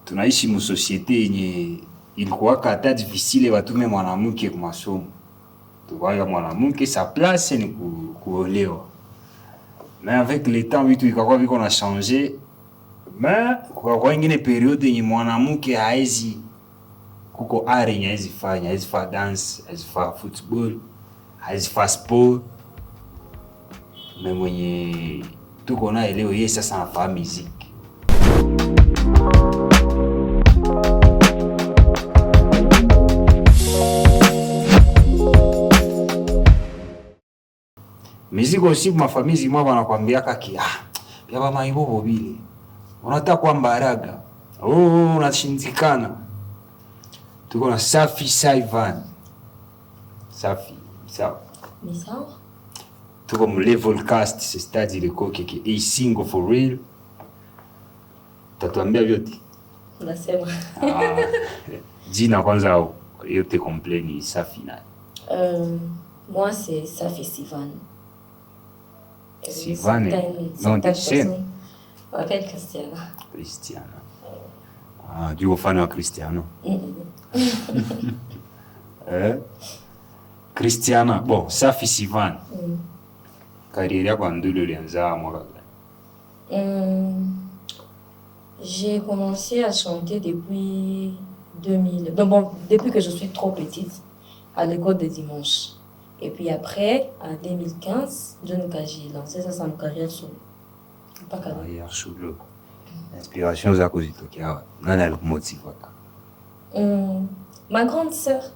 tunaishi msosiete yenye ilikuwa hata difficile watume mwanamke kwa masomo. Tukawa mwanamke sa place ni kuolewa. Mais avec le temps vitu ikakuwa viko na changer. Mais kwa ingine periode yenye mwanamke haezi kuko are yenye haezi fanya dance, haezi fanya football, haezi fanya sport. Mais mwenye tuko na leo yeye sasa anafanya muziki. Miziki aussi ma famille zima wanakuambiaka ki pia mama ibobo bile. Unataka kwa mbaraga. Unashindikana. Tuko na Safi Saivan. Safi, sawa. Ni sawa? Tuko mu level cast, c'est-à-dire le coque qui est single for real. Tatuambia vyote. Unasema. Jina kwanza yote complet ni Safi na. Moi c'est Safi Sivan. Sivan, non de scène. On m'appelle Cristiana. Cristiana. Du au fan de Cristiano. Cristiana, bon, Safi Sivan. Carrière yako ndule ulianza mwaka gani? J'ai commencé à chanter depuis 2000. Depuis que je suis trop petite, à l'école de dimanche. Et puis après, en 2015, j'ai lancé ça en carrière solo. Pas carrière solo. Inspiration za kuzitokea. Nani alikumotive? Ma grande sœur.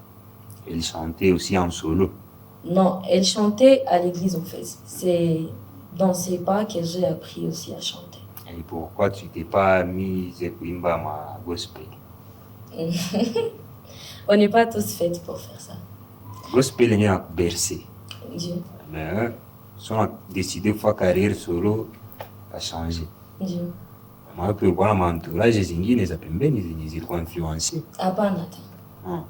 Elle chantait aussi en solo? Non, elle chantait à l'église en fait. C'est dans ses pas que j'ai appris aussi à chanter. Et pourquoi tu t'es pas mise à kuimba ma gospel? On n'est pas tous faits pour faire ça. Gospel est à bercer. Dieu. Mais si on a décidé de faire carrière solo, à changer. Dieu. Moi, pour voir mon entourage, zingine za pembeni zenye zilikuwa influencé. Hapana hata.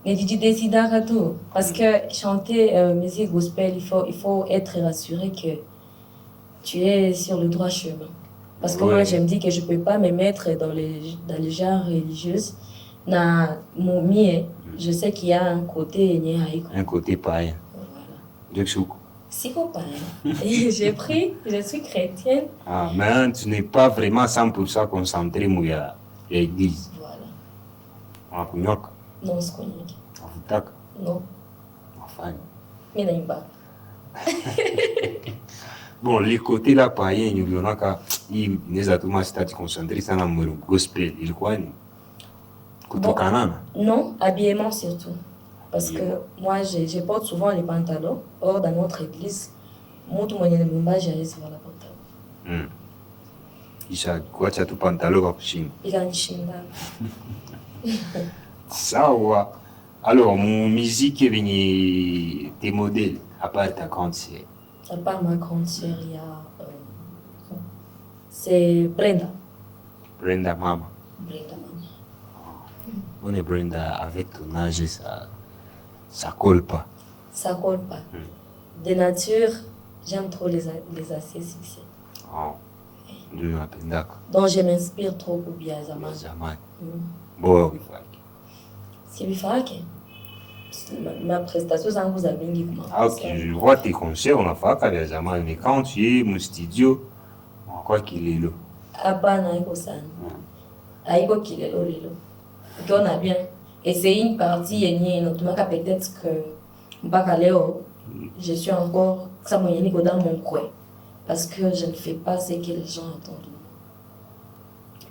Mais tu décides à tout. Parce que chanter musique gospel, il faut être rassuré que tu es sur le droit chemin. Parce que moi, je me dis que je ne peux pas me mettre dans les genres religieux. Mon mie, je sais qu'il y a un côté un côté païen. Voilà. Si païen. J'ai pris, je suis chrétienne. Mais tu n'es pas vraiment 100% concentré sur l'église. Voilà. Non, c'est quoi? Non. Enfin. Mais n'aime pas. Bon, les côtés là païens, il y en a qui ne tout se concentrer sur le gospel. Il quoi? Non, habillement surtout. Parce que moi, je porte souvent les pantalons. Or, dans notre église, moi, tout le monde j'ai sur le pantalon. Quoi, tu as tout pantalon à Chine? Il a une Chine là. Ça, ouais. Alors, mon musique est venue tes modèles, à part ta grande sœur. À part ma grande sœur, il y a. C'est Brenda. Brenda Mama. Brenda Mama. On est Brenda, avec ton âge, ça colle pas. Ça colle pas. De nature, j'aime trop les assez succès. Donc je m'inspire trop pour Biazaman. Bon, c'est Bifarake. Ma prestation, ça vous a bien dit comment. Ok, je vois tes concerts, on a fait à Biazaman, mais quand tu es mon studio, on croit qu'il est là. Abba Naiko San. Aiko qu'il est là. On a bien. Et c'est une partie, peut-être que je suis encore ça dans mon coin. Parce que je ne fais pas ce que les gens entendent.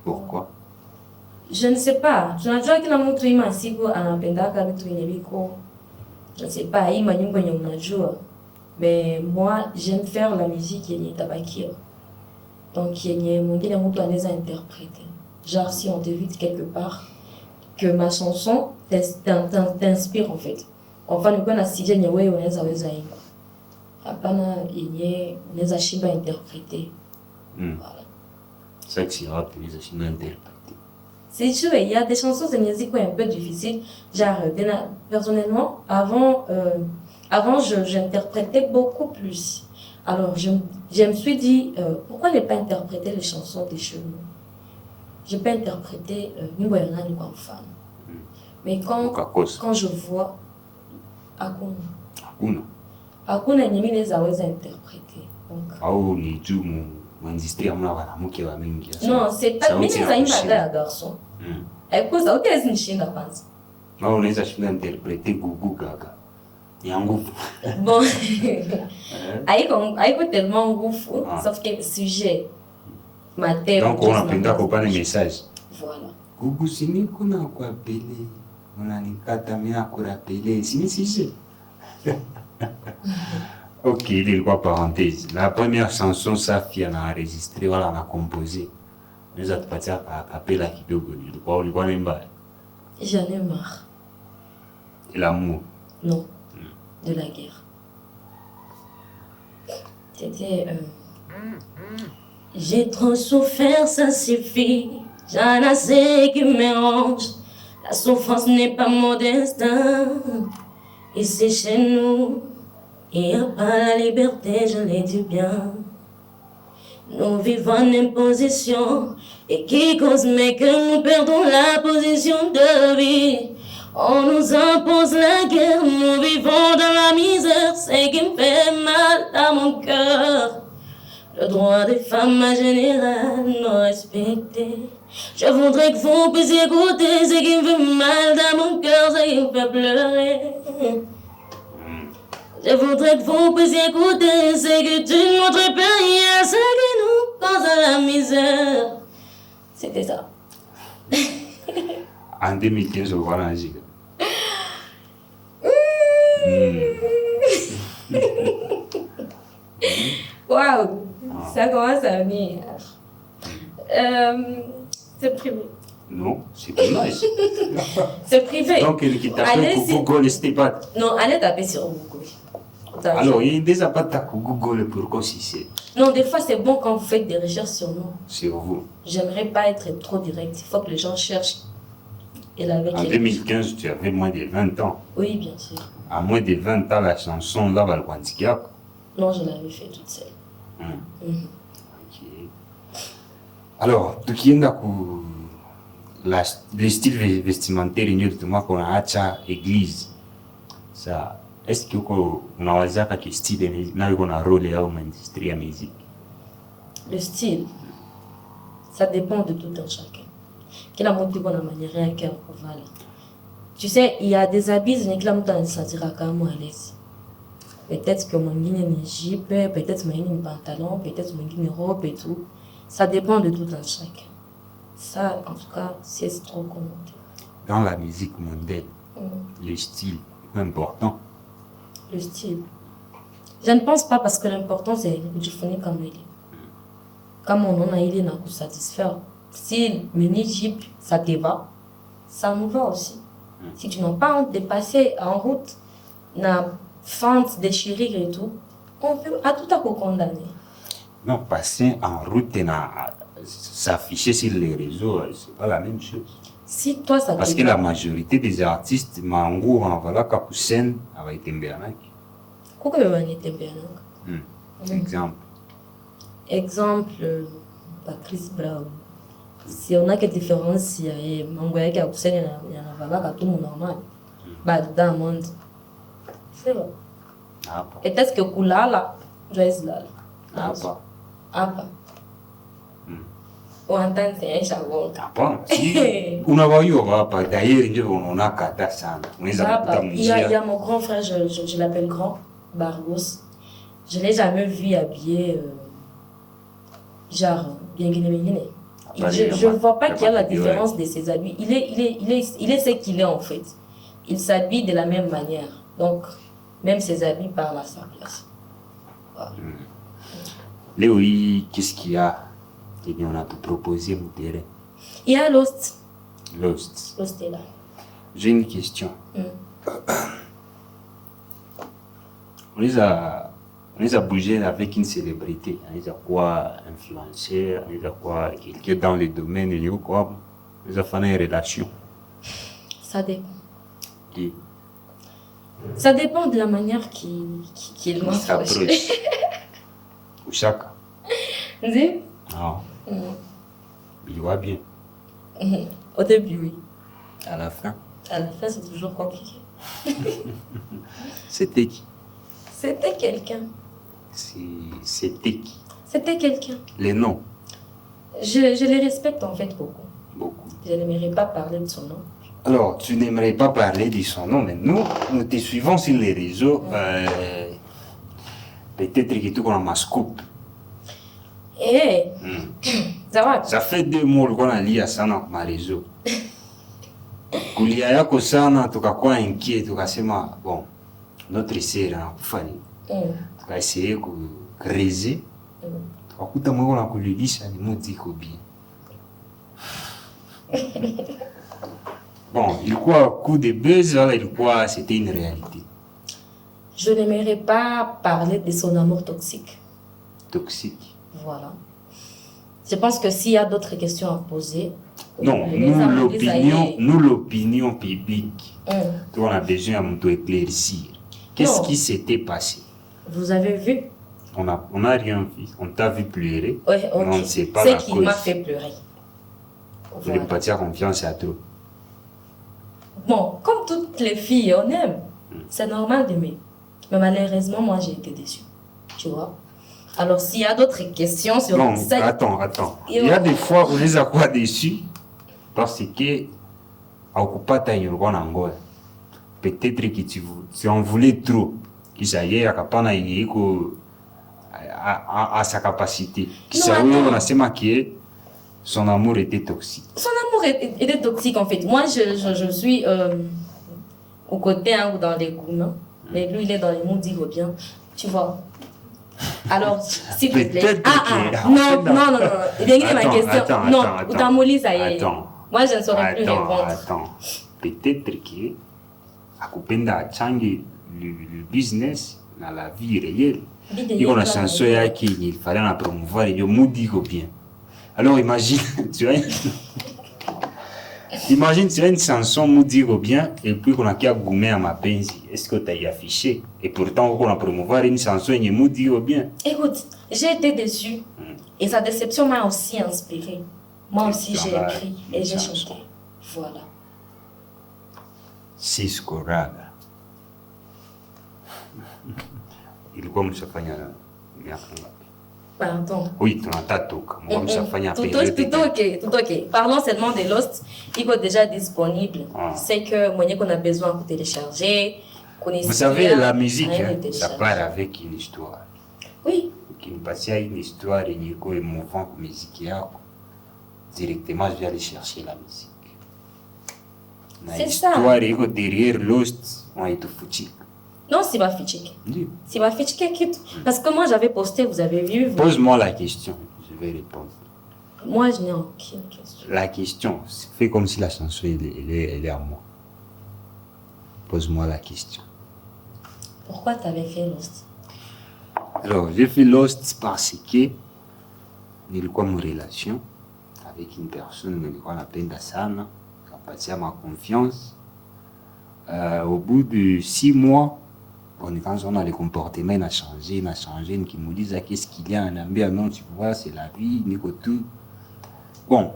Pourquoi? Je ne sais pas. Je ne sais pas si je ne sais pas, mais moi, j'aime faire la musique qui est tabakir. Donc, il y a mon dieu à les interpréter. Genre, si on t'évite quelque part, que ma chanson t'inspire en fait. Enfin, nous connaissons si j'ai on les a zaïba. Apana, il les a chiba interpréter. Voilà. C'est que c'est rap, les a chiba interpréter. C'est sûr, il y a des chansons de musique un peu difficiles. Genre, personnellement, avant, j'interprétais beaucoup plus. Alors, je me suis dit, pourquoi ne pas interpréter les chansons des chevaux? je peux interpréter Niboyana comme femme. Mais quand je vois Akuna, Akuna Nimi les a interprétés. Non, c'est pas mais c'est un garçon. Et quoi ça autre une chine pense. Non, on les a interprété Gougou Gaga. Bon, aïe tellement goufou, sauf que le sujet, ma tête. Donc on a pas les messages. Voilà. Gougou sini kuna kwa appeler, on a ni kata mea kwa appeler, sini sujet. Ok, il est quoi parenthèse. La première chanson Safia a enregistré, voilà, on a composé. Nous avons parti à capella kidogo, il quoi même pas. J'en ai marre. Et l'amour. Non. De la guerre. C'était j'ai trop souffert, ça suffit. J'en ai assez qui me ronge. La souffrance n'est pas mon destin. Ici chez nous, il n'y a pas la liberté, je l'ai dit bien. Nous vivons en imposition et qui cause mais que nous perdons la position de vie. On nous impose la guerre, nous vivons dans la misère, c'est qui me fait mal à mon cœur. Le droit des femmes en général non respecté. Je voudrais que vous puissiez écouter ce qui me fait mal dans mon cœur, ce qui me fait pleurer. Je voudrais que vous puissiez écouter ce que tu notre pays, ce qui nous cause la misère. C'était ça. En 2015, au voilà un giga. Waouh, ça commence à venir. C'est privé. Non, c'est dommage. C'est privé. Donc, il qui t'appelle Google, c'était pas. Non, allez taper sur Google. Alors, il y a des appâts à Google pour quoi si c'est. Non, des fois, c'est bon quand vous faites des recherches sur nous. Sur vous. J'aimerais pas être trop direct. Il faut que les gens cherchent. En 2015, tu avais moins de 20 ans. Oui, bien sûr. À moins de 20 ans, la chanson là, va le quantifier. Non, je l'avais fait toute seule. Ok. Alors, tu qui est le style vestimentaire, qu'on a à l'église, ça. Est-ce que on a un style qu'on a rôle à l'industrie de la musique? Le style, ça dépend de tout un chacun. Quelle a monté qu'on a manière rien qu'un oval. Tu sais, il y a des habits, mais qui la monté ça dira quand même à l'aise. Peut-être que mon guiné une jupe, peut-être mon pantalon, peut-être mon guiné robe et tout. Ça dépend de tout un chacun. Ça, en tout cas, c'est trop commenté. Dans la musique mondaine, le style est important. Le style. Je ne pense pas parce que l'important c'est du phonique comme il est. Comme on en a, il est n'a pas satisfaire. Si mini jeep ça te va, ça nous va aussi. Si tu n'as pas honte de passer en route, na fente déchirée et tout, on peut à tout à coup condamner. Non, passer en route et s'afficher sur les réseaux, c'est pas la même chose. Si toi ça parce que la majorité des artistes, Mango, voilà, Kakusen, avait été Mbéanak. Pourquoi il a été Mbéanak? Exemple. Exemple, Chris Brown. Si on a quelle différence, il y a Mango et Kakusen, il y en a voilà, tout le monde normal. Bah, dans le monde. C'est vrai. Et est-ce que Koulala, Joyce Lala? Ah, pas. Ah, pas. On entend c'est un jargon. On a eu, d'ailleurs, on a kata ça. Il y a mon grand frère, je l'appelle grand, Bargos. Je ne l'ai jamais vu habillé, genre, bien guiné. Je ne vois pas qu'il y a la différence de ses habits. Il est ce qu'il est en fait. Il s'habille de la même manière. Donc, même ses habits parlent à sa place. Voilà. Léo, qu'est-ce qu'il y a? Eh bien, on a tout proposé, mon terrain. Il y a Lost. Lost. Lost est là. J'ai une question. On les a bougés avec une célébrité. On les a quoi influenceur, on les a quoi quelqu'un dans les domaines, et quoi. On les a fait une relation. Ça dépend. Qui? Ça dépend de la manière qu'il m'approche. Ou chacun. Dis? Non. Il voit bien. Au début, oui. À la fin, À la fin, c'est toujours compliqué. c'était qui? C'était quelqu'un. C'était qui? C'était quelqu'un. Les noms? Je les respecte en fait beaucoup. Beaucoup. Je n'aimerais pas parler de son nom. Alors, tu n'aimerais pas parler de son nom, mais nous te suivons sur les réseaux. Peut-être que tu as ma scoop. Eh, ça va. Ça fait 2 mois qu'on a lié à ça dans ma réseau. Kulia yako sana tukakuwa inquiet tukasema bon notre sœur anakufanya tukaessaye kucreuser tukakuta mweko na kulilisha ni mudi iko bien. Bon, ilikuwa coup de buzz wala ilikuwa c'était une réalité? Je n'aimerais pas parler de son amour toxique. Toxique? Voilà. Je pense que s'il y a d'autres questions à poser... Non, nous l'opinion publique, on a besoin de éclaircir. Qu'est-ce qui s'était passé? Vous avez vu? On a rien vu. On t'a vu pleurer. Ouais, okay. On ne sait pas la cause. C'est qui m'a fait pleurer. Vous ne pas dire confiance à trop. Bon, comme toutes les filles, on aime. C'est normal d'aimer. Mais malheureusement, moi, j'ai été déçue. Tu vois? Alors, s'il y a d'autres questions sur ça... Non, attends. Il y a des fois où on les a quoi déçus parce que peut-être que tu en voulais trop. Qu'il s'agit à sa capacité. On a semaqué, son amour était toxique. Son amour était toxique en fait. Moi, je suis au côté ou dans les goûts, mais lui, il est dans les mondes, il va bien. Tu vois? Alors, s'il te plaît. Non. Il y a ma question. Non, attends. Moi, je ne saurais plus répondre. Attends. Peut-être que à Kupenda change le business dans la vie réelle. Il y a une chanson il fallait la promouvoir et il dit bien. Alors imagine, tu as une chanson Moudi bien et puis qu'on a qu'à gommer à ma pensi. Est-ce que tu as affiché? Et pourtant, on a promouvoir une chanson et Moudi bien. Écoute, j'ai été déçue et sa déception m'a aussi inspirée. Moi aussi, j'ai écrit et j'ai chanté. Voilà. C'est ce qu'on a. Il est comme ça, Pardon. Oui, tu as tout. Tout ok. Parlons seulement de Lost. Il est déjà disponible. C'est que moi, qu'on a besoin de télécharger. Vous savez, la musique, ça part avec une histoire. Oui. Qui me passe une histoire et une émouvante musique. Directement, je vais aller chercher la musique. C'est ça. L'histoire derrière Lost, on est tout foutu. Non, c'est pas fichique. C'est pas fichique. Parce que moi, j'avais posté, vous avez vu. Pose-moi la question, je vais répondre. Moi, je n'ai aucune question. La question, fais comme si la chanson, elle est à moi. Pose-moi la question. Pourquoi tu avais fait Lost? Alors, j'ai fait Lost parce que j'ai eu une relation avec une personne, qu'on appelle Dassana, qui a passé à ma confiance. Au bout de 6 mois, quand on a le comportement, il a changé, qui me disent qu'est-ce qu'il y a en Ambia, non, tu vois, c'est la vie, tout. Bon,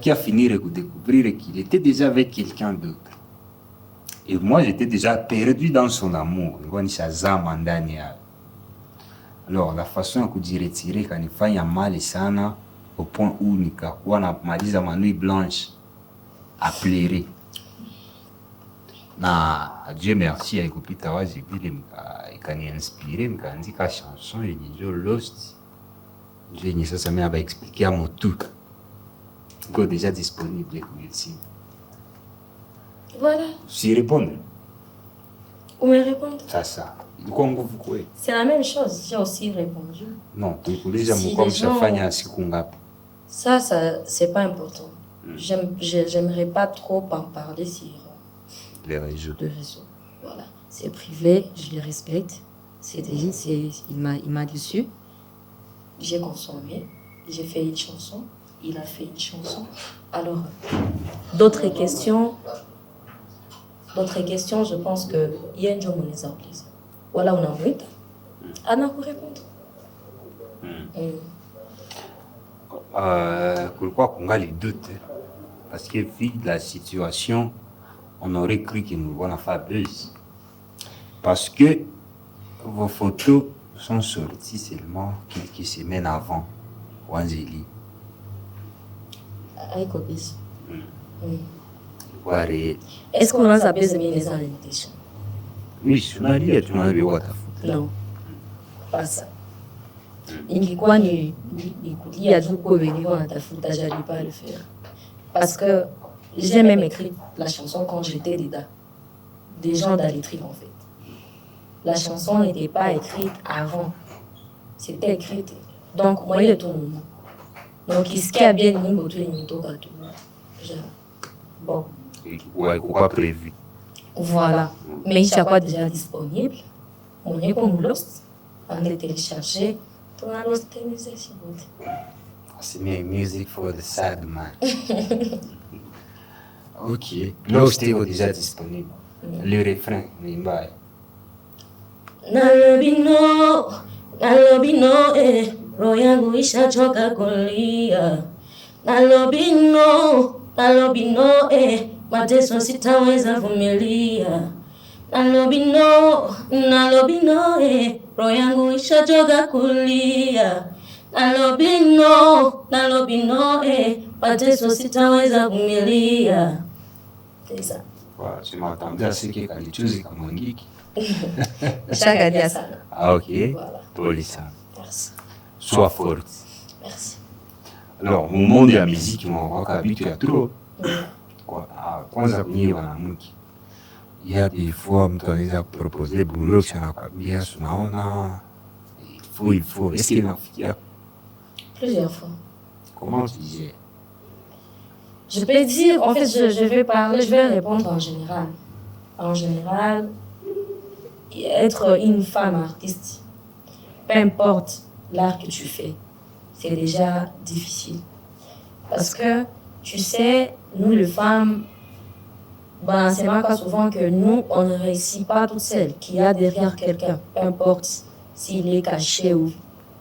qui a fini de découvrir qu'il était déjà avec quelqu'un d'autre. Et moi, j'étais déjà perdu dans son amour. Alors, la façon que je retirer quand il fait mal sana, au point où nikakuwa na maliza ma nuit blanche à pleurer. Na Dieu merci alikupita wazi vile ikaniinspire nikaandika chanson yenye Lost. Yenye sasa mimi aba expliquer à mon tout. Iko déjà disponible sur YouTube. Voilà. Si répondre. Ou me répondre. Ça. C'est la même chose, j'ai aussi répondu. Non, tu peux déjà me comme ça fanya siku ngapi. Ça c'est pas important. J'aimerais pas trop en parler sur les réseaux. Voilà, c'est privé, je le respecte. Il m'a déçu. J'ai consommé, j'ai fait une chanson, il a fait une chanson. Alors, d'autres questions, je pense que il y a une journée les a oubliées. Voilà, on a envie. Anna pour répondre. Pourquoi qu'on a les doutes? Parce que vu la situation, on aurait cru qu'ils nous vont faire buzz. Parce que vos photos sont sorties seulement quelques semaines avant Wanzeli. Avec Obis. Waré. Est-ce qu'on a zappé les invitations? Oui, tu m'as dit, tu m'as dit, Non, pas ça. Ingekuwa ni kulia tu kwa wengi wanatafuta, j'allais pas le faire. Parce que j'ai même écrit la chanson quand j'étais dedans. Des gens d'Alitri en fait. La chanson n'était pas écrite avant. C'était écrit. Donc, moi, il est tout le monde. Donc, ce qui a bien mis autour de nous, bon. Ouais, quoi prévu. Voilà. Mais il y a quoi déjà disponible. On est comme Lost. On est téléchargé. On a Lost Music. C'est mes music for the sad man. Ok. Lost est déjà disponible. Le refrain, Nimba. Nalobino, roho yangu ishachoka kulia. Nalobino, mateso sitaweza vumilia. Nalobino, roho yangu ishachoka kulia. Nalobino, mateso sitaweza vumilia. C'est ça. Tu m'attendais à ce que Kalichuzi Kamangiki. Chaque dia sana. Ah, ok. Voilà. Polisa. Merci. Sois forte. Merci. Alors, au monde de la musique, on habite à trop. Kwanza kwenye wanamke. Il y a des fois, mtu anaweza proposer boulot, si anakwambia, unaona, il faut. Est-ce qu'il en fait? Plusieurs fois. Comment tu disais? Je peux dire, en fait, je vais répondre en général. En général, être une femme artiste, peu importe l'art que tu fais, c'est déjà difficile. Parce que, tu sais, nous les femmes, c'est pas souvent que nous, on ne réussit pas toutes seules, qu'il y a derrière quelqu'un, peu importe s'il est caché ou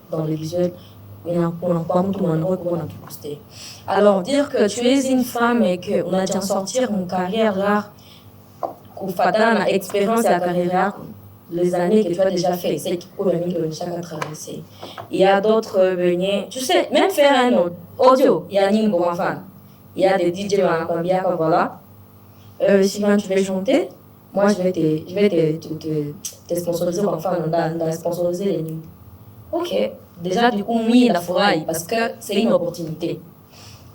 dans le visuel. Alors, dire que tu es une femme et qu'on a déjà sorti une carrière là, qu'on fait une expérience de la carrière, les années que tu as déjà fait, c'est qu'il faut venir que chacun traverser. Il y a d'autres venir, tu sais, même faire un autre audio, il y a une bonne fan. Il y a des DJ comme voilà. Si tu veux chanter, moi je vais te sponsoriser comme femme, dans sponsoriser les nuits. Ok, déjà du coup, oui, la fourraille, parce que c'est une opportunité.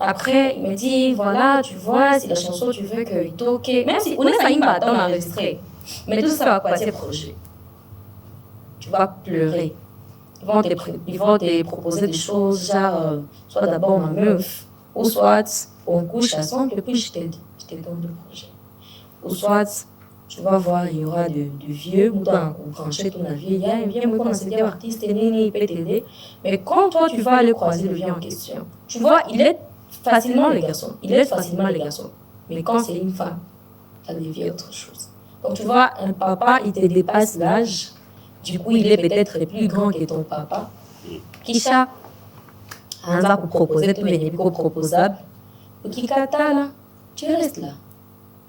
Après, il me dit, voilà, tu vois, si la chanson, tu veux qu'il toque, même si on est à une bâton enregistré, mais tout ça va passer projet. Tu vas pleurer. Ils vont te proposer des choses, genre, soit d'abord ma meuf, ou soit on couche ensemble, et puis je te donne le projet. Ou soit, tu vas voir, il y aura de vieux, ou dans brancher ton avis, viens, moi, comme c'est artiste, il peut t'aider. Mais quand toi, tu vas aller croiser le vieux en question, tu vois, il aide facilement les garçons. Mais quand c'est une femme, ça devient autre chose. Donc, tu vois, un papa, il te dépasse l'âge. Du coup, il est peut-être plus grand que ton papa. Kisha, on va vous proposer tous les niveaux proposables. Ou qui là, tu restes là.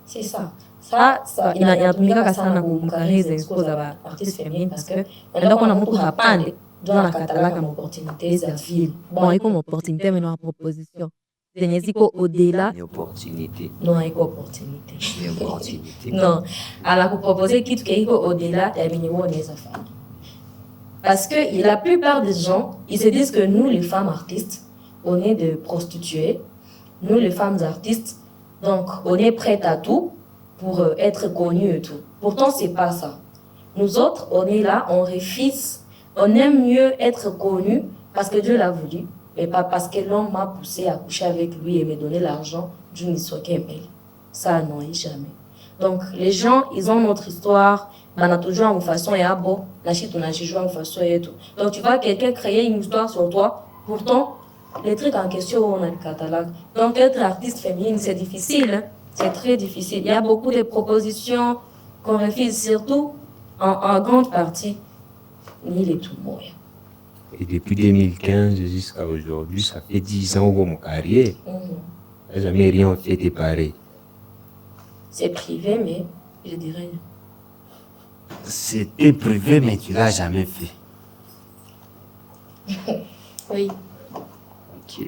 C'est ça. Ça, il y a un truc qui ça des exposes à artistes féminines parce que maintenant qu'on a beaucoup à parler, dans la catalogue comme opportunité, c'est la ville. Bon, il y a comme opportunité, mais non à proposition. C'est une au-delà. Une opportunité. Non, il y a opportunité. Une opportunité. Non, à la proposer quitte qu'il y a au-delà, il y a minimum des affaires. Parce que la plupart des gens, ils se disent que nous, les femmes artistes, on est de prostituées. Nous, les femmes artistes, donc on est prêtes à tout pour être connues et tout. Pourtant, c'est pas ça. Nous autres, on est là, on refuse. On aime mieux être connus parce que Dieu l'a voulu, mais pas parce que l'homme m'a poussé à coucher avec lui et me donner l'argent d'une histoire qu'elle mêle. Ça, non, jamais. Donc, les gens, ils ont notre histoire, on a toujours une façon, et ah bon, on a toujours une façon et tout. Donc, tu vois quelqu'un créer une histoire sur toi, pourtant, les trucs en question, on a le catalogue. Donc, être artiste féminine, c'est difficile, hein? C'est très difficile. Il y a beaucoup de propositions qu'on refuse, surtout en grande partie. Ni les tout moyens. Et depuis 2015 jusqu'à aujourd'hui, ça fait 10 ans que mon carrière. T'as jamais rien fait de pareil. C'est privé, mais je dirais rien. C'était privé, mais tu l'as jamais fait. Oui. Ok.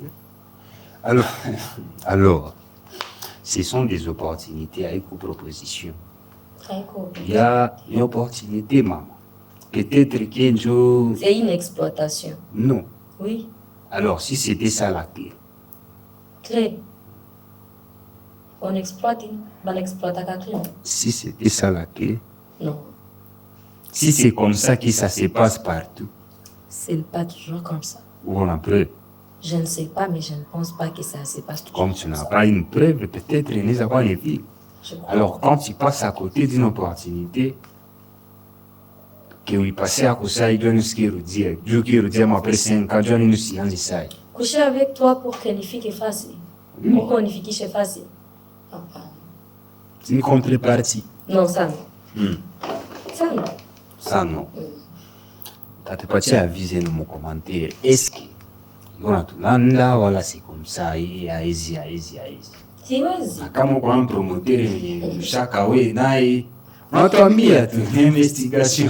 Alors, ce sont des opportunités avec vos propositions. Très cool. Il y a une opportunité, maman. Peut-être qu'un jour... C'est une exploitation. Non. Oui. Alors, si c'était ça la clé. Clé. On exploite à la clé. Si c'était ça la clé. Non. Si c'est comme ça que ça se passe partout. C'est pas toujours comme ça. Où on a preuve. Je ne sais pas, mais je ne pense pas que ça se passe toujours Comme tu n'as pas une preuve, peut-être il n'y a pas les villes. Alors, quand tu passes à côté d'une opportunité, que oui, passer à côté, il doit nous dire, Dieu qui nous dit, après 5 ans, Dieu nous science de ça. Coucher avec toi pour que les filles fassent. Pour qu'on les filles fassent. C'est une contrepartie. Non, ça non. Ça non. Ça non. Tu n'as pas avisé dans mon commentaire. Est-ce que là, voilà, c'est comme ça, et aïe. Si, vas-y. Kama uko na promoteur mshaka we naye unatuambia tu investigation.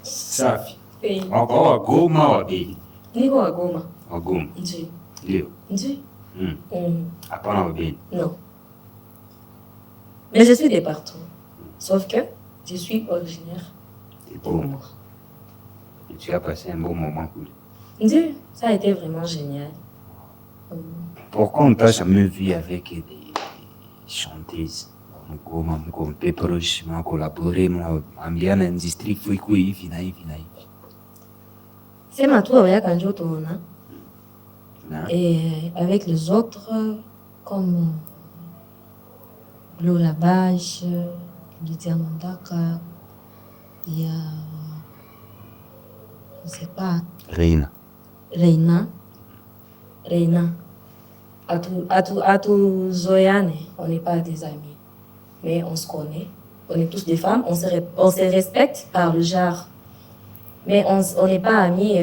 Safi. Wako Wagoma Wabeli. Niko Wagoma. Wagoma. Ndio. Ndio. Ndio. Hapana Wabeli. Non. Mais je suis de partout. Sauf que je suis originaire. C'est bon. Et tu as passé un bon moment cool. Ndio. Ça a été vraiment génial. Pourquoi on ne t'a jamais vu avec des chanteuses? On peut proche, on collaborer, on bien dans l'industrie, il faut hivi na hivi. C'est ma tour avec Kanjoto, et avec les autres, comme Gloria Bache, Lydia Mandaka, il y a, je ne sais pas, Reina. À tout Zoyane, on n'est pas des amis, mais on se connaît. On est tous des femmes, on se respecte par le genre, mais on n'est pas amis.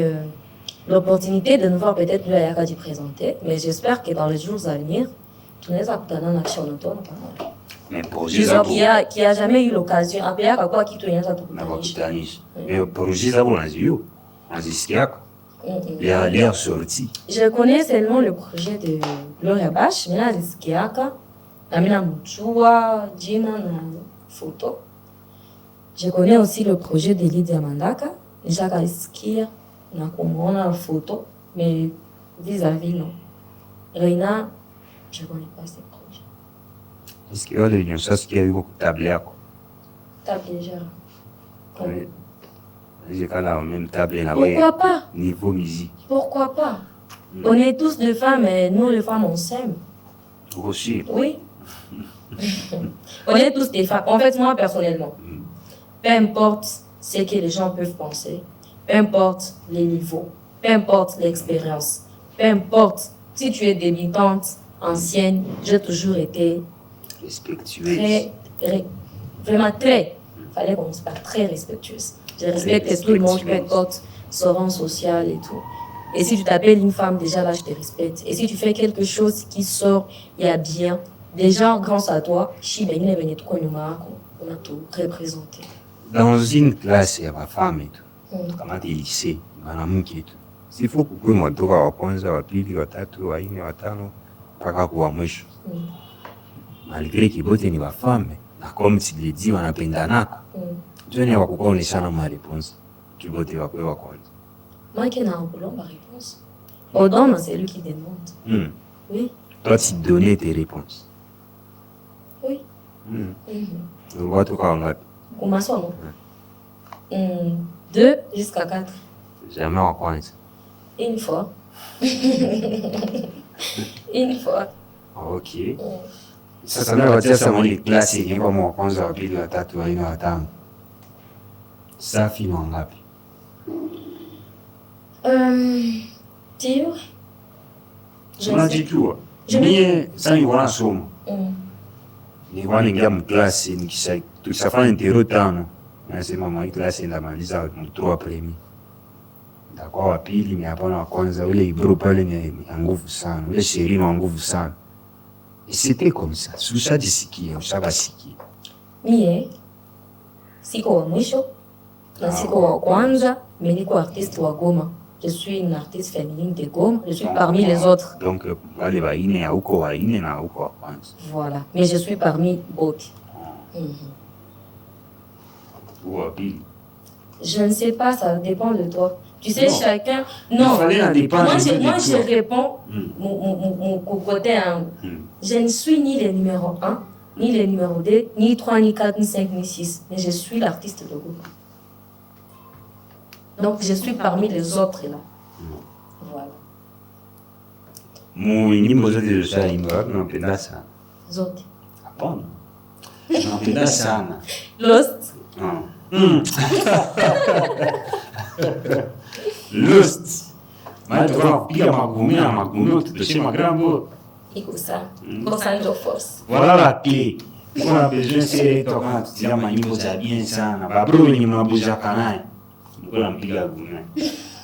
L'opportunité de nous voir peut-être plus à du présenter, mais j'espère que dans les jours à venir, tout le monde a une action autonome. Mais projet qui a jamais eu l'occasion, après à quoi qui tourne à tout mais projet ça vous l'a dit, il a l'air sorti. Je connais seulement le projet de Gloria Bache, mais là, Skiaka, Amina Mouchoua, Gina, photo. Je connais aussi le projet de Lydia Mandaka, Jacques Skia, on a une photo, mais vis-à-vis, non. Reina, je ne connais pas ces projets. Est-ce qu'il y a des gens qui ont eu beaucoup de tableurs? Tableurs. Oui. J'ai quand même même table là. Pourquoi pas? Niveau musique. Pourquoi pas? On est tous des femmes et nous les femmes on s'aime. Aussi. Oui. On est tous des femmes. En fait, moi personnellement, peu importe ce que les gens peuvent penser, peu importe les niveaux, peu importe l'expérience, peu importe si tu es débutante, ancienne, j'ai toujours été respectueuse. Vraiment très, fallait qu'on se parle très respectueuse. Je respecte tout le monde, peu importe son rang social et tout. Et si tu t'appelles une femme, déjà là, je te respecte. Et si tu fais quelque chose qui sort, il y a bien, déjà, grâce à toi, on a tout représenté. Dans une classe, il y a ma femme et tout. Comment des lycées, mwanamke et tout. C'est faux pour que moi, toka wa kwanza, wa pili, wa tatu, wa nne, wa tano, mpaka kuwa mwisho. Malgré que bote ni wa femme, na comme tu l'as dit, wanapendanaka. Je n'ai pas kukuoneshana ma réponse. Tu bote wa kwe wa kwanza. Moi qui n'ai pas ma réponse. Odon, c'est lui qui demande. Oui. Toi, tu donnais tes réponses. Oui. On va tout faire en ngapi? Comment ça, non? 2 jusqu'à 4. Jamais en kwanza. Une fois. Une fois. Ok. Sasa na watia sama ile klasi yenye kama wa kwanza, wa pili, wa tatu, wa nne, wa tano. Safi ni wangapi? Tio. Unajijua. Mie sasa ni wanasoma. Nilikuwa naingia mklasi tukishafanya intero 5. Nasema mwa hii klasi ndamaliza mu 3 premier. Nitakuwa wa pili, mimi hapana wa kwanza. Ule Ibro pale ni nguvu sana, ule Sheri ni nguvu sana. Et c'était comme ça. Ushajisikia, ushabasikia. Mie siko wa mwisho na siko wa kwanza, mais niko artiste wa Goma. Je suis une artiste féminine de Goma, je suis parmi les autres. Donc wale wa ine hauko wa ine na hauko wa kwanza. Voilà, mais je suis parmi both. Wa pili. Je ne sais pas, ça dépend de toi. Tu sais, Non. chacun. Non, moi de je réponds mon côté. Je ne suis ni le numéro 1, ni le numéro 2, ni 3, ni 4, ni 5, ni 6. Mais je suis l'artiste de groupe. Donc je suis parmi les autres là. Voilà. Nyimbo zote zoshaimba napenda sana. Zote. Hapana. Napenda sana. Lost. Lost. Mas tunapiga magumi na magumi tutoshe magrambo. Iko ça. Kosa ndio force. Voilà la clé. On a besoin c'est toi tu as manyimbo za bien sana. Babro wenye mnabuja kanaye. Mkola mpiga gumi.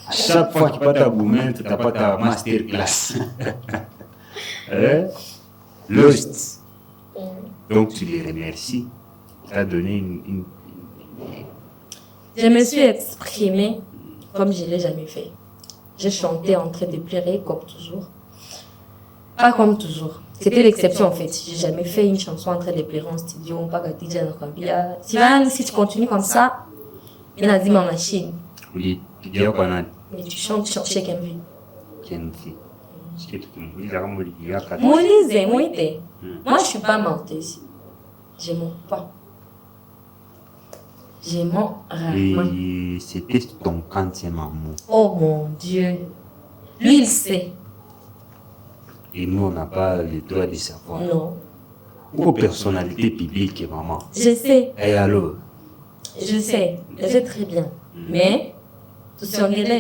À chaque fois qu'il pata gumi tutapata master class. Lost. Donc tu les remercies. Tu as donné une... Je me suis exprimée comme je ne l'ai jamais fait. J'ai chanté en train de pleurer comme toujours. Pas comme toujours. C'était l'exception en fait. J'ai jamais fait une chanson en train de pleurer en studio. Pas que DJ Nakwambia. Si tu continues comme ça, il a dit ma machine. Oui, tu dis quoi nan? Mais tu chantes chez Kenvi. Kenvi. Ce que tu me dis, là, moi je suis pas menteuse. Je mens pas. Je mens rarement. Et c'était ton 40e amour. Oh mon Dieu. Lui, il sait. Et nous, on n'a pas le droit de savoir. Non. Aux personnalités publiques, maman. Je sais. Et alors? Je sais très bien. Mais, tu sais, on est là,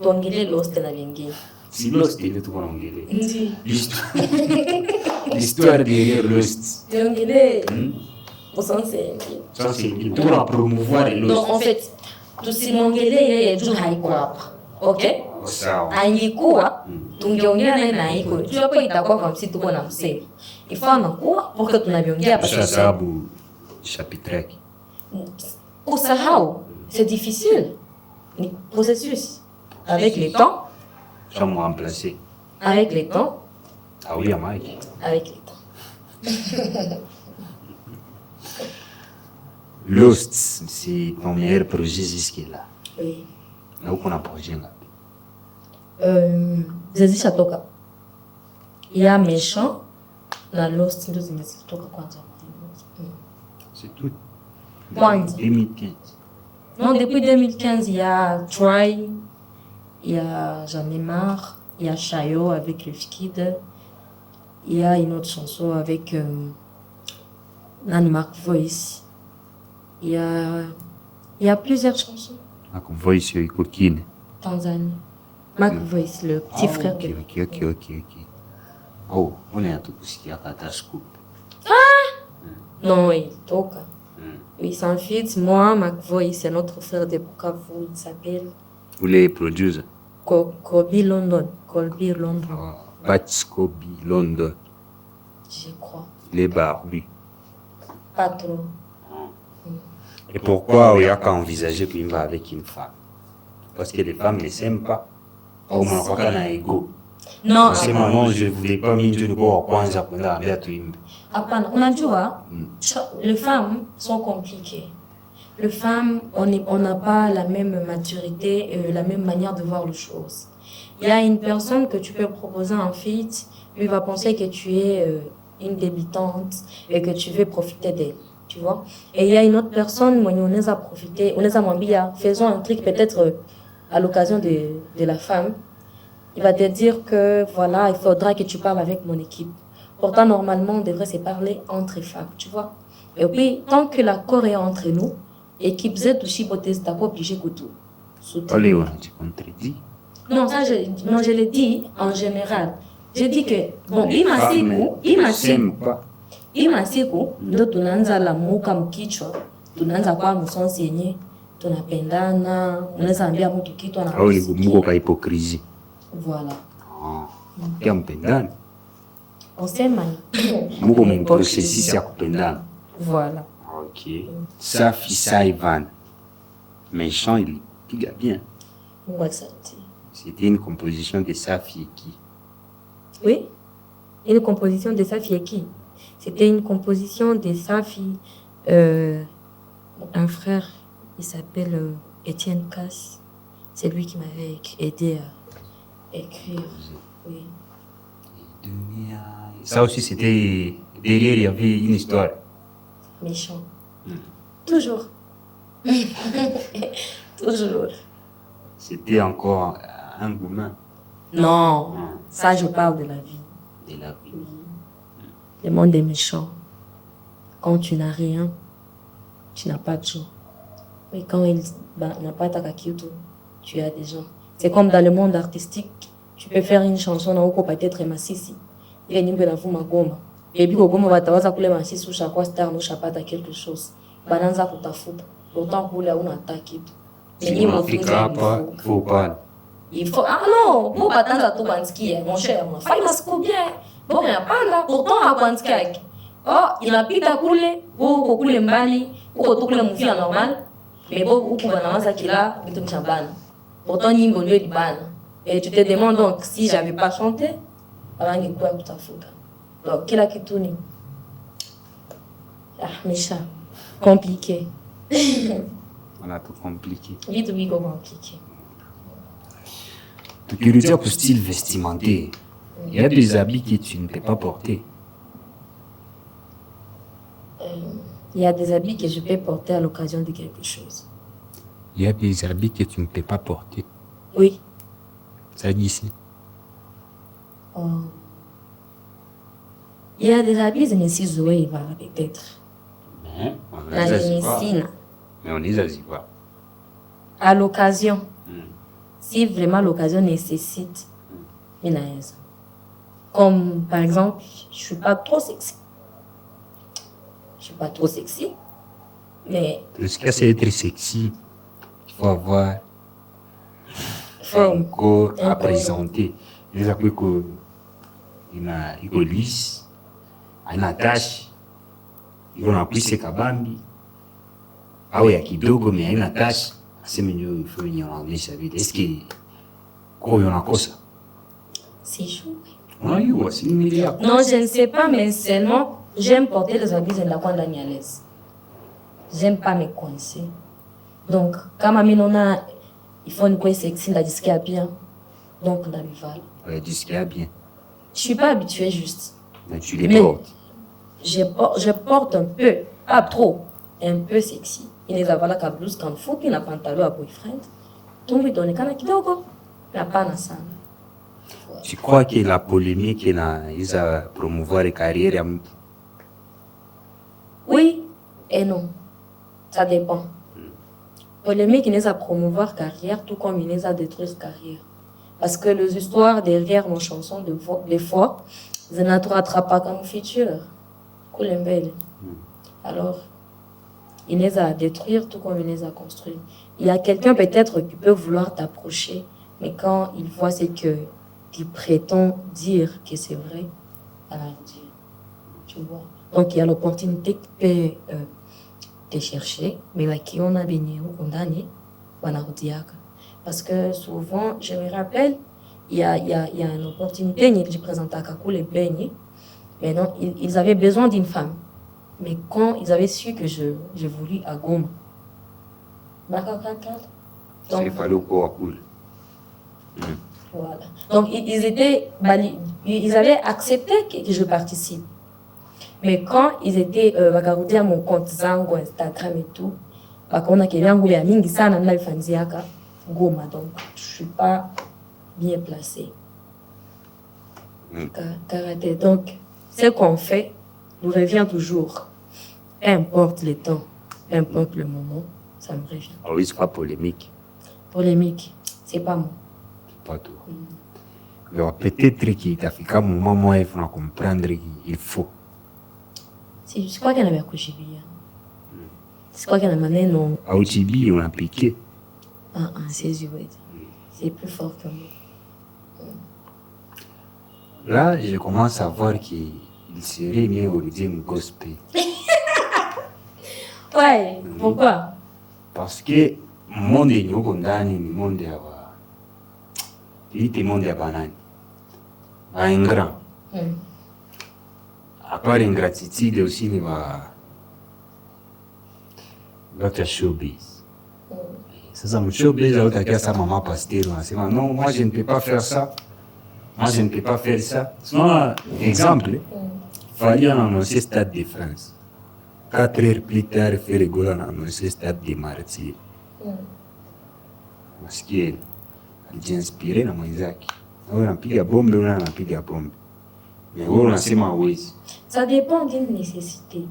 on est là, lost na bengi. Si Lost est tout en anglais. Ndi. L'histoire derrière Lost. On est là. Au sens c'est. Ça, c'est pour la promouvoir Lost. Donc, en fait, tu sais, mon gélé, il y a du haïkwa. Ok? Ça. Haïkwa, tungeongea naye na haiko. Tu hapo itakuwa kama si tuko na msemo. Il faut anakuwa pour que tunaviongea parce que Sababu chapitre. usahau, c'est difficile. Ni processus. Avec le temps, Ça m'a remplacé. avec le temps, Ah oui, à Mike. avec le temps. Lost, c'est ton meilleur projet jusque-là. Oui. Là où on a projet là. Zazi Chatoka. Il y a méchant na Lost ndio zimetoka kwanza. C'est tout. Kwanza. 2015. Non, depuis 2015, il y a Try, il y a J'en ai marre, il y a Chayo avec le Kid, il y a une autre chanson avec Nani Mark Voice. Il y a plusieurs chansons. Ah, qu'on voit ici, il coquine. Tanzanie. Mark Voice, le petit frère de... Ok. Oh, on est à tout ce qui a kata scoop. Non, oui, Toka. Oui, sans feat, moi, Mark Voice, c'est notre frère de Bukavu, il s'appelle Vous les produisez? Colby London. Colby London, Batscoby, London. je crois. Les barbus. Pas trop. Et pourquoi il y a qu'à envisager qu'il va avec une femme? Parce que les femmes ne s'aiment pas. Au moins, on a ego. Non, En ce moment, je ne voulais pas mettre une go à Kwanza pour la faire tout. hapana, unajua les femmes sont compliquées. Les femmes, on n'a pas la même maturité, la même manière de voir les choses. Il y a une personne que tu peux proposer un feat, lui va penser que tu es une débutante et que tu veux profiter d'elle, tu vois. Et il y a une autre personne, où on les a profité, on les a m'embia, faisons un truc peut-être à l'occasion de la femme. Il va te dire que voilà, il faudra que tu parles avec mon équipe. Pourtant, normalement, on devrait se parler entre femmes, tu vois. Et puis, tant que l'accord est entre nous, équipe Z ou Chibotes, d'accord, obligé que tout. Allez, on tu contredis. Non, ça, je l'ai dit en général. J'ai dit que, bon, imasiku, ndo tunaanza lamuka mkichwa, tunaanza kwa msonsi yenye, tunapendana, unaweza ambia mtu kitu au ni muko kwa hypocrisie. Voilà. Kia mpendana. On s'aime. Muko mon processus ya kupendana. Voilà. OK. Safi Saivan. Méchant, il piga bien. C'était une composition de Safi et qui? Oui, une composition de Safi et qui? C'était une composition de Safi, un frère, il s'appelle Étienne Casse. C'est lui qui m'avait aidé à écrire. Oui. Ça aussi, c'était derrière, il y avait une histoire. Méchant. Toujours. Toujours. C'était encore un gourmand. Non, ça je parle de la vie. De la vie. Le monde est méchant. Quand tu n'as rien, tu n'as pas de joie. Mais quand il n'a pas ta kitu, tu as des gens. C'est comme dans le monde artistique, tu peux faire une chanson na uko peut-être masisi. Il y a une belle voix magoma. Et puis comme va tawaza kule masisi ushakuwa star no shapata quelque chose. Bananza kutafuta. Pourtant kule una ta kitu. Si unafika hapa, faut pas. Il faut ah non, pour batanza tu bansikia, mon cher, on fait masiko bien. Bon hapana, pourtant hakuansikia yake. Oh, inapita kule, uko kule mbali, uko tu kule mvia normal. Mais bon, uko banamaza kila vitu mchambana. Pourtant nyimbo ndio libana. Et tu te demandes donc si j'avais pas chanté, abangi kwa kutafuta. Donc kila kitu ni méchant, compliqué. On a tout compliqué. Vitu viko compliqué. Tukirudia pour style vestimentaire, il y a des habits que tu ne peux pas porter. Il y a des habits que je peux porter à l'occasion de quelque chose. Il y a des habits que tu ne peux pas porter. Oui. Ça dit ici. Il y a des habits zinisizoe peut-être. Mais on les a dit pas. À l'occasion. Si vraiment l'occasion nécessite, comme par exemple, je suis pas trop sexy. Je suis pas trop sexy, mais Jusqu'à être sexy, il faut avoir un corps à présenter. Les appuis il a lisse, il a tache, il a pris ses kabambi. Ah oui, il y a kidogo, mais il a tache. C'est mieux, il faut venir en anglais, ça veut dire. Est-ce que quoi il y en a quoi ça? c'est chaud. Oui, c'est immédiat. Non, je ne sais pas, mais seulement j'aime porter les habits de la à l'aise. J'aime pas me coincer. Donc, quand ma il faut une coin sexy, la disque à bien. Donc, on a le val. Ouais, disque à bien. Je suis pas habituée juste. Mais tu les portes. Je porte un peu, pas trop, un peu sexy. Il les a la blouse quand faut, puis la pantalon à boyfriend. Donc, il donne quand kidogo, la panne sana. Tu crois que la polémique ils a promouvoir les carrières? Oui et non. Ça dépend. Polémique, il les a promouvoir carrière, tout comme il les a détruire carrière. Parce que les histoires derrière nos chansons, des fois, je ne te rattrape pas comme futur. Alors, il les a détruire tout comme il les a construire. Il y a quelqu'un peut-être qui peut vouloir t'approcher, mais quand il voit ce que tu prétends dire que c'est vrai, alors dire, tu vois. Donc il y a l'opportunité qui peut te chercher, mais là qui on a béni ou condamné, parce que souvent, je me rappelle, il y a une opportunité, je présente à Kakou les beignets, mais non, ils avaient besoin d'une femme. Mais quand ils avaient su que j'ai voulu à Goma, Il fallait pouvoir cool. Voilà. Donc ils avaient accepté que je participe. Mais quand ils étaient à mon compte Zango, Instagram et tout, on a quelqu'un qui a mingi sana na ifanziaka Goma, donc je suis pas bien placée. Karaté. Donc ce qu'on fait nous revient toujours. Peu importe le temps, peu importe le moment, ça me revient. Ah oui, c'est pas polémique. Polémique, c'est pas moi. C'est pas tout. Mais peut-être qu'il t'a fait comme un moment, il faut comprendre qu'il faut. Je crois qu'il y en avait accouché bien. C'est quoi qu'il y a maneno? Autibi, on a piqué. C'est Zued. C'est plus fort que moi. Là, je commence à voir qu'il serait mieux au rythme gospel. Ouais, pourquoi? Parce que monde est nous condamné, monde est à il est monde est à banane. Ingrat. À part ingratitude aussi, il va l'autre showbiz. Ça me showbiz, l'autre qui a sa maman pasteur. Non, moi je ne peux pas faire ça. Moi je ne peux pas faire ça. Sinon, exemple, il fallait annoncer Stade de France. 4 heures plus tard, il fait rigoler à annoncer Stade des Martyrs. Parce qu'il est inspiré dans mon Isaac. On a pris la bombe, on a pris la bombe. Mais on a ma ways. Ça dépend d'une nécessité.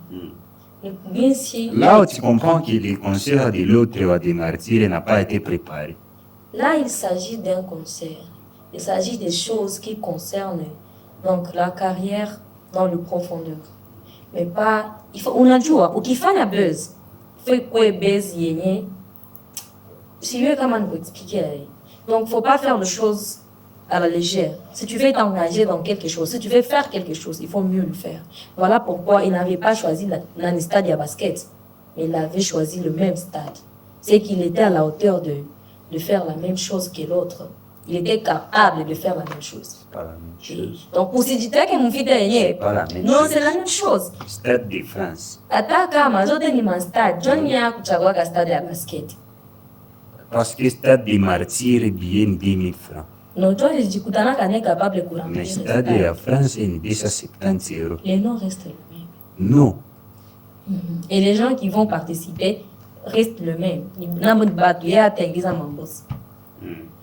Bien sûr. Là où tu comprends que le concert de l'autre des Martyrs n'a pas été préparé. Là, il s'agit d'un concert. Il s'agit des choses qui concernent donc la carrière dans le profondeur. Mais pas. Il faut, on a dit, ou qui fait la buzz. Il faut que buzz y si je comment vous expliquer. Donc, il ne faut pas faire les choses à la légère. Si tu veux t'engager dans quelque chose, si tu veux faire quelque chose, il faut mieux le faire. Voilà pourquoi il n'avait pas choisi le stade de basket, mais il avait choisi le même stade. C'est qu'il était à la hauteur de faire la même chose que l'autre. Il était capable de faire la même chose. Pas la même chose. Donc, pour se dire que mon fils est pas la même non, chose. c'est la même chose. Stade de France. Ataka, mazote ni man stade. John ya kuchagua stade ya basket. Parce que Stade des Martyrs est bien 10 000 francs. Non, toi, je dis que tu n'es capable de courir. Mais Stade de la France est 270 €. Les noms restent les mêmes. Non. Et les gens qui vont participer restent les mêmes. Il y a des batailles à l'église à Mambos.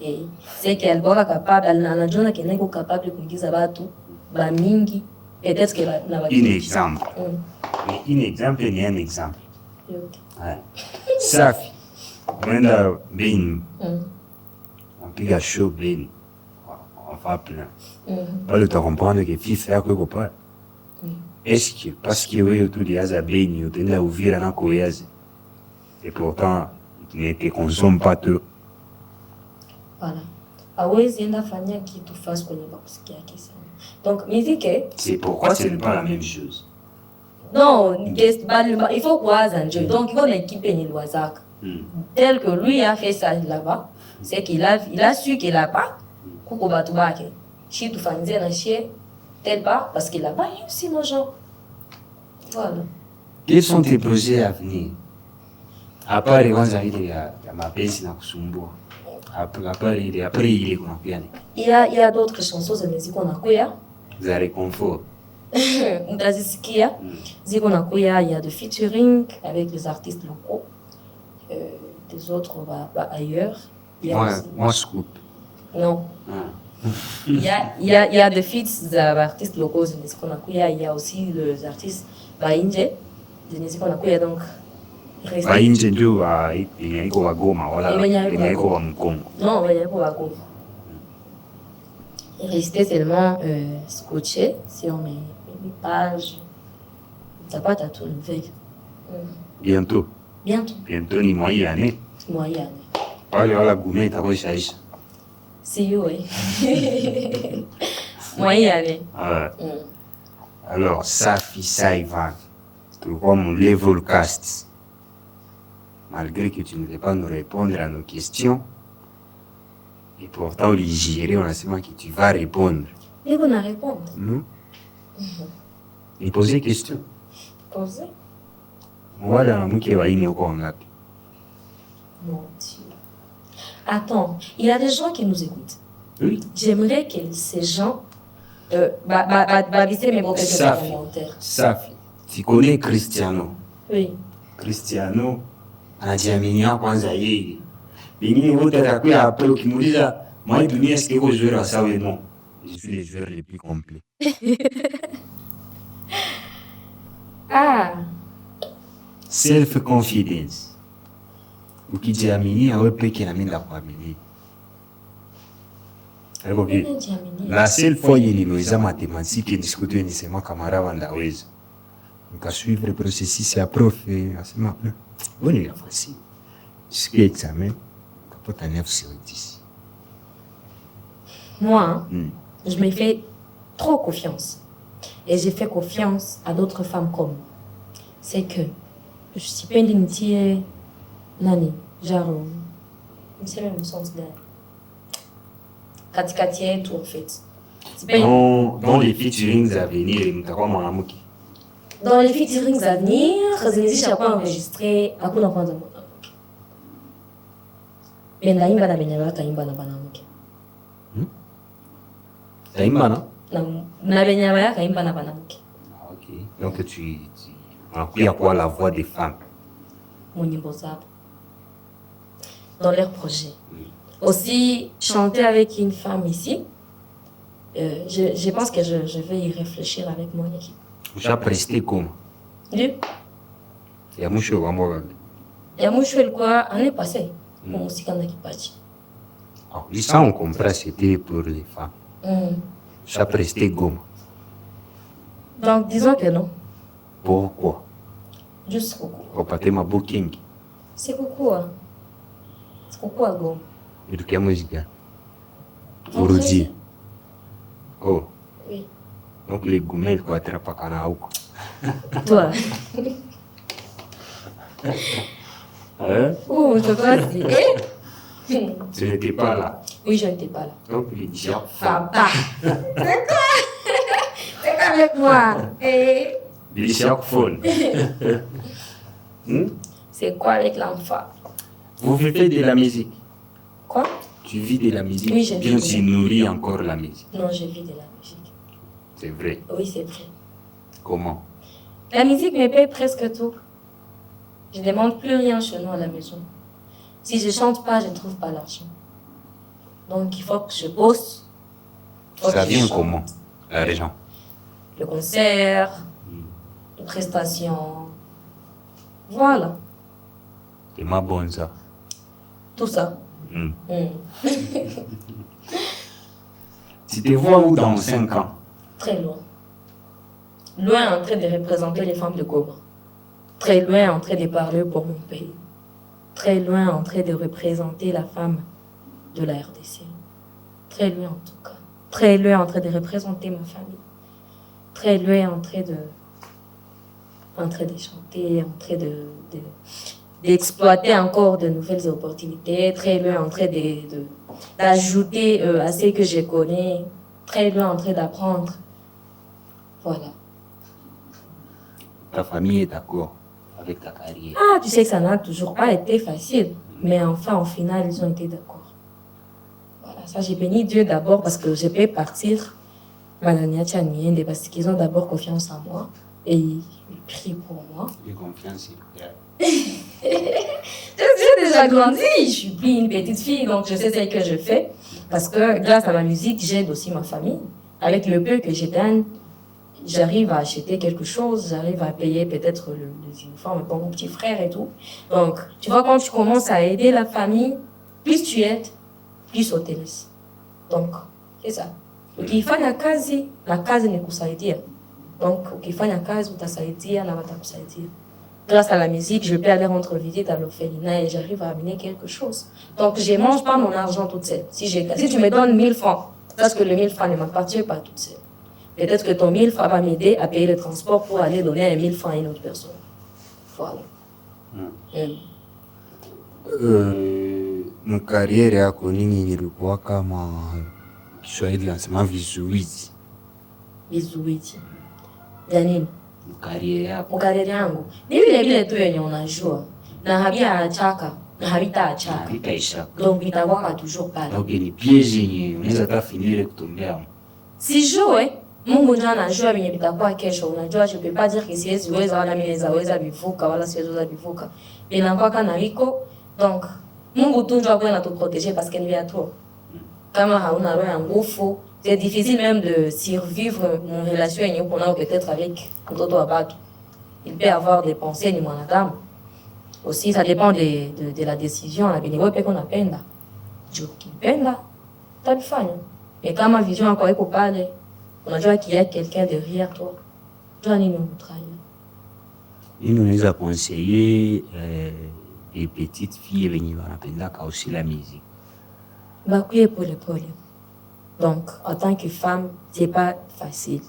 Et c'est qu'elle va capable, elle n'a jamais été capable de courir à Batou, Bamingi, peut-être qu'elle n'a pas. Un exemple. Mais un exemple n'est un exemple. Ouais. Safi. On a bien. On pique à chaud bien. On va plein. Pas le temps comprendre que fils fait quelque part. Est-ce que parce que oui, tout les as bien, tu n'as ouvert un coyaz. Et pourtant, tu ne te consommes pas tout. Voilà. Hawezi enda fanya kitu fast kwenye bakusikia kisa. Donc, musique, c'est pourquoi ce n'est pas la même chose. Non, il faut croiser un jeu. Donc, il faut l'équipe et l'oisac. Tel que lui a fait ça là-bas, c'est qu'il a su qu'il n'a pas. Koko batubake. Si tu fais un chien, tel pas, parce qu'il a pas eu aussi nos gens. Voilà. Quels sont tes projets à venir? À part les ones avec ma baisse dans Kusumbua. Après, il est qu'on a bien. Il y a d'autres chansons de musique qu'on a quoi. Vous avez confort. Mtazisikia ziko nakuya, il y a de featuring avec les artistes locaux, des autres ailleurs. Moi, scoop. Non. Il y a des feats d'artistes locaux de musique nakuya, il y a aussi les artistes bainje de musique nakuya, donc bainje ndio inaiko wa Goma wala inaiko wa Mkongo. Non, inaiko wa Goma. Restez seulement scotché sur mes pages. Ça va être tout nouvelle. Bientôt. Bientôt ni moyen année. Moyen. Wale wala gume itakoishaisha. C'est you, oui. Moyen année. Alors, Safi Saivan, tulikuwa mon level cast. Malgré que tu ne veux pas nous répondre à nos questions, et pourtant, on les on a seulement que tu vas répondre. Et on a répondre. Non. Et poser question. Poser. Voilà, moi qui vais au Congo. Mon Dieu. Attends, il y a des gens qui nous écoutent. Oui. J'aimerais que ces gens laisser mes commentaires. Safi, tu connais Cristiano? Oui. Cristiano anajiaminia kwanza yeye. Pengine wote atakuwa après ukimuuliza moi dunia est-ce que vous jouez à ça ou non? Je suis le joueur le plus complet. Ah. Self confidence. Ukijiaminia wewe peke na mimi ndakuamini. La seule fois niliweza mathématique nisikutu nisema kamera wandaweza. Nikasuivre processus ya prof asema Bonne est facile. Jusqu'à l'examen, tu as 9 sur 10. Moi, hein, je me fais trop confiance. Et j'ai fait confiance à d'autres femmes comme moi. C'est que je suis pas une nani, genre, c'est même le sens de Katikati et tout en fait. Dans les featurings à venir, nous avons mon amour. Dans les featurings à venir, je n'ai pas enregistré à quoi on prend de mon amour. Mais là, il va y avoir un peu de Taïmba, non? Ok. Donc tu as appris à quoi la voix des femmes? Dans leurs projets. Aussi, chanter avec une femme ici, je pense que je vais y réfléchir avec mon équipe. Tu as presté comment? Il y a Moucho, le quoi, année passée, mon aussi quand qui parti. Ça, on comprend, c'était pour les femmes. Tu as presté gomme. Donc, disons que non. Pourquoi? Juste coucou. Pour pas ma booking. C'est coucou, hein. C'est coucou à gomme. Et de quelle musique? Pour dire. Oh. Oui. Donc les gourmets, quoi, tu n'as pas canard. Toi. Hein? Oh, je vois, Tu n'étais pas là. Oui, je n'étais pas là. Donc les diables. Papa. C'est quoi? C'est quoi avec moi? Les diaphones. C'est quoi avec l'enfant? Vous vivez de la musique? Quoi? Tu vis de la musique? Oui, je bien vis. tu nourris encore la musique. Non, je vis de la musique. C'est vrai. Oui, c'est vrai. Comment? La musique me paye presque tout. Je ne demande plus rien chez nous à la maison. Si je ne chante pas, je ne trouve pas l'argent. Donc, il faut que je bosse. Ça vient comment, l'argent? Le concert, les prestations. Voilà. C'est ma bonne ça. Tout ça. Tu te vois où dans 5 ans? Très loin. Loin en train de représenter les femmes de Goma. Très loin en train de parler pour mon pays. Très loin en train de représenter la femme de la RDC. Très loin en tout cas. Très loin en train de représenter ma famille. Très loin en train de chanter, en train d'exploiter encore de nouvelles opportunités. Très loin en train d'ajouter à ce que je connais. Très loin en train d'apprendre. Voilà. Ta famille est d'accord avec ta carrière? Ah, tu sais que ça n'a toujours pas été facile. Mais enfin, au final, ils ont été d'accord. Voilà, ça, j'ai béni Dieu d'abord parce que je peux partir. Parce qu'ils ont d'abord confiance en moi. Et ils prient pour moi. J'ai confiance. J'ai déjà grandi. Je suis plus une petite fille, donc je sais ce que je fais. Parce que grâce à ma musique, j'aide aussi ma famille. Avec le peu que je gagne, j'arrive à acheter quelque chose, j'arrive à payer peut-être les uniformes pour mon petit frère et tout. Donc, tu vois, quand tu commences à aider la famille, plus tu aides, plus on te laisse. Donc, c'est ça. Ukifanya kazi na kazi ni kusaidia. Donc, ukifanya kazi utasaidia na watakusaidia. Grâce à la musique, je peux aller rendre visite à l'orphelinat et j'arrive à amener quelque chose. Donc, je ne mange pas mon argent toute seule. Si tu me donnes 1000 francs, parce que le 1000 francs ne m'appartient pas toute seule. Peut-être que ton 1000 francs va m'aider à payer le transport pour aller donner un 1000 francs à une autre personne. Voilà. Mon carrière yako nini nilikuwa kama Kiswahili nasema vizuizi. Vizuizi. Ya nini? Carrière yako. Carrière yangu. Ni vile vile tu yenye unajua. Na havitaachaka, na havitaachaka. Itaisha. Donc vitakuwa toujours pale. Donc ni piège yenye unaweza ta finir kutombea. Sijue Mungu ndio anajua venye vitakuwa kesho. Unajua, je peux pas dire que siwezi weza wala mimi naweza bivuka wala siwezi weza bivuka. Inakuwa kana iko. Donc Mungu tu ndio anatuprotéger parce que ni vya trop. Kama hauna roho ya nguvu, c'est difficile même de survivre mon relation yenye uko nao peut-être avec mtoto wa batu. Il peut avoir des pensées ni mwanadamu. Aussi, ça dépend de la décision. La bingo pe qu'on apenda. Je kipenda, talifanya. Mais kama vision yako iko pale, unajua qu'il y a quelqu'un derrière toi. Toi nini unatrahir. Il nous a conseillé les petites filles venir à aussi la musique. Bakuye pole pole. Donc, en tant que femme, c'est pas facile.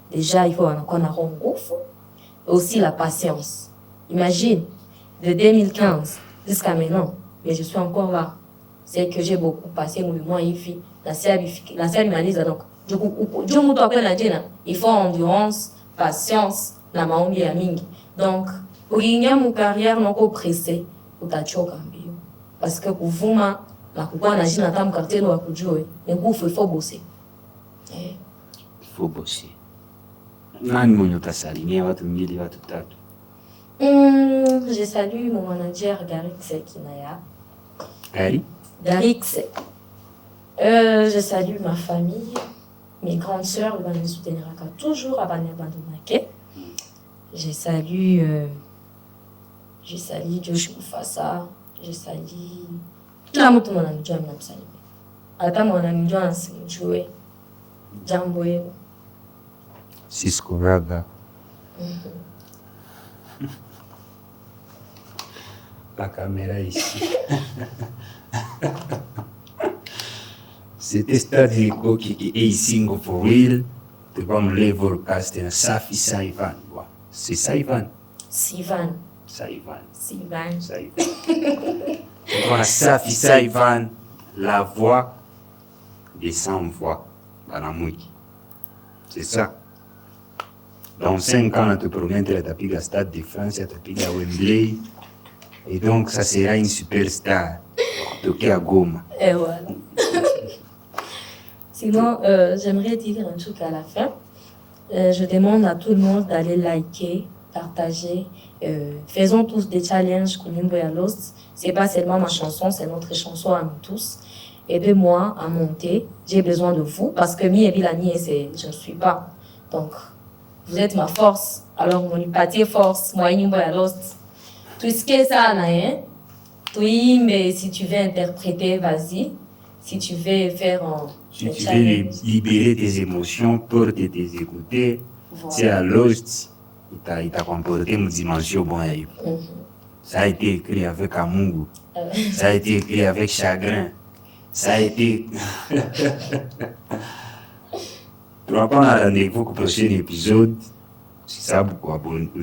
Déjà, il faut encore un nguvu et aussi la patience. Imagine, de 2015 jusqu'à maintenant, mais je suis encore là. C'est que j'ai beaucoup passé mon mois ici. La salle m'analyse donc. Du coup, il faut endurance, patience, la maombi ya mingi. Donc, pour gagner mon carrière, non pressé, pour t'achoka mbio. Parce que pour vous, la coupa n'a jamais entendu quartier ou à kujouer. Mais il faut bosser. Il faut bosser. Nani mwenye utasalimia watu mbili watu tatu? Je salue mon manager Garix Kinaya. Gari? Garix. Je salue ma famille, mes grandes sœurs, ils vont me soutenir toujours à Banabandonake. Je salue Josh Mufasa. Je salue kila mtu mwanamjua mnamsalimia. Hata mwanamjua asimjue. Jambo hilo. Cisco Raga. La caméra ici. C'était Stade Rico qui est ici for real. Tu vas me lever le casting. Safi Saivan. C'est Saivan. Sivan. Saivan. Sivan. Saivan. Tu Safi Saivan, la voix des sans-voix dans la mouille. C'est ça. Dans 5 ans, on te promet que tu as Stade de France, tu as Wembley. Et donc, ça sera une superstar. Toqué à Goma. Et voilà. Sinon, j'aimerais dire un truc à la fin. Je demande à tout le monde d'aller liker, partager. Faisons tous des challenges comme Nimbo ya Lost. C'est pas seulement ma chanson, c'est notre chanson à nous tous. Aidez-moi à monter. J'ai besoin de vous parce que mi et Bilani, je ne suis pas. Donc, vous êtes ma force. Alors, mon empathie force. Moi, Nimbo ya Lost. Tout ce que ça a, hein? Oui, mais si tu veux interpréter, vas-y. Si tu veux faire un. Si tu veux libérer tes émotions, porter tes écouteurs, c'est à Lost, il t'a comporté une dimension bonne. Ça a été écrit avec amour, ça a été écrit avec chagrin, ça a été. Tu vas prendre un rendez-vous pour le prochain épisode. Si ça vous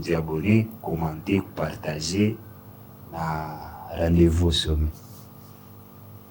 t'abonner, commenter, partager. Rendez-vous au sommet.